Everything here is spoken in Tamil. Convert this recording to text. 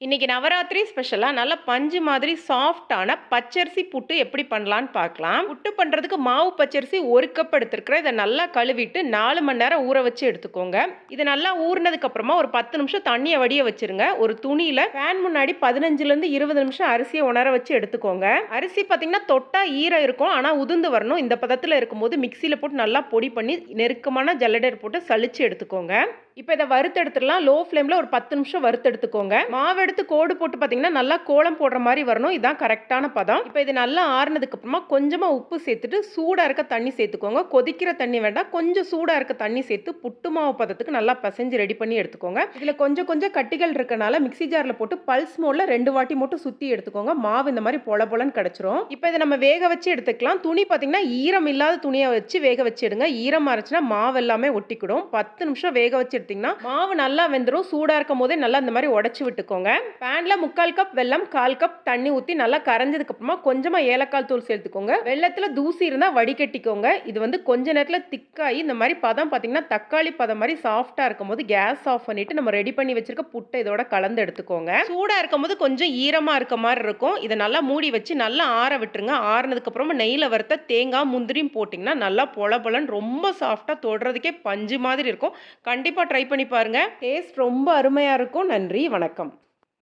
இன்னைக்கு நவராத்திரி ஸ்பெஷலா நல்ல பஞ்சு மாதிரி சாஃப்ட்டான பச்சரிசி புட்டு எப்படி பண்ணலான்னு பார்க்கலாம். புட்டு பண்றதுக்கு மாவு பச்சரிசி 1 கப் எடுத்துருக்கிறேன். இதை நல்லா கழுவிட்டு 4 மணி நேரம் ஊற வச்சு எடுத்துக்கோங்க. இது நல்லா ஊறினதுக்கு அப்புறமா ஒரு 10 நிமிஷம் தண்ணியை வடிய வச்சிருங்க. ஒரு துணியில ஃபேன் முன்னாடி 15லேருந்து 20 நிமிஷம் அரிசியை உணர வச்சு எடுத்துக்கோங்க. அரிசி பார்த்தீங்கன்னா தொட்டா ஈரம் இருக்கும், ஆனால் உதிர்ந்து வரணும். இந்த பதத்தில் இருக்கும்போது மிக்சியில் போட்டு நல்லா பொடி பண்ணி நெருக்கமான ஜல்லடர் போட்டு சலிச்சு எடுத்துக்கோங்க. இப்போ இதை வறுத்தெடுத்துடலாம். லோ ஃப்ளேமில் ஒரு 10 நிமிஷம் வறுத்தெடுத்துக்கோங்க. மாவு எடுத்து கோடு போட்டு பார்த்தீங்கன்னா நல்லா கோலம் போடுற மாதிரி வரணும். இதுதான் கரெக்டான பதம். இப்போ இது நல்லா ஆறுனதுக்கு அப்புறமா கொஞ்சமாக உப்பு சேர்த்துட்டு சூடாக இருக்க தண்ணி சேர்த்துக்கோங்க. கொதிக்கிற தண்ணி வேண்டாம், கொஞ்சம் சூடாக இருக்க தண்ணி சேர்த்து புட்டு மாவு பதத்துக்கு நல்லா பசைஞ்சு ரெடி பண்ணி எடுத்துக்கோங்க. இதில் கொஞ்சம் கொஞ்சம் கட்டிகள் இருக்கனால மிக்சி ஜாரில் போட்டு பல்ஸ் மோடில் 2 வாட்டி மட்டும் சுற்றி எடுத்துக்கோங்க. மாவு இந்த மாதிரி பொல பொலன்னு கிடச்சிரும். இப்போ இதை நம்ம வேக வச்சு எடுத்துக்கலாம். துணி பார்த்தீங்கன்னா ஈரம் இல்லாத துணியை வச்சு வேக வச்சு எடுங்க. ஈரமாக இருந்துச்சுன்னா மாவு எல்லாமே ஒட்டிக்கிடும். 10 நிமிஷம் வேக வச்சு எடுத்தீங்கன்னா மாவு நல்லா வெந்துடும். சூடாக இருக்கும் போதே நல்லா இந்த மாதிரி உடச்சி விட்டுக்கோங்க. பேன்ல 3/4 கப் வெல்லம், 1/4 கப் தண்ணி ஊற்றி நல்லா கரைஞ்சதுக்கு அப்புறமா கொஞ்சமாக ஏலக்காய் தூள் சேர்த்துக்கோங்க. வெள்ளத்தில் தூசி இருந்தால் வடிகட்டிக்கோங்க. இது வந்து கொஞ்ச நேரத்தில் திக்காகி இந்த மாதிரி பதம் பார்த்தீங்கன்னா தக்காளி பதம் மாதிரி சாஃப்டாக இருக்கும் போது கேஸ் ஆஃப் பண்ணிட்டு நம்ம ரெடி பண்ணி வச்சிருக்க புட்டை இதோட கலந்து எடுத்துக்கோங்க. சூடாக இருக்கும் போது கொஞ்சம் ஈரமாக இருக்க மாதிரி இருக்கும். இதை நல்லா மூடி வச்சு நல்லா ஆற விட்டுருங்க. ஆறுனதுக்கு அப்புறமா நெய்யில் வறுத்த தேங்காய் முந்திரியும் போட்டிங்கன்னா நல்லா பொல பொலன்னு ரொம்ப சாஃப்டாக தொடுறதுக்கே பஞ்சு மாதிரி இருக்கும். கண்டிப்பாக ட்ரை பண்ணி பாருங்க. டேஸ்ட் ரொம்ப அருமையாக இருக்கும். நன்றி, வணக்கம்.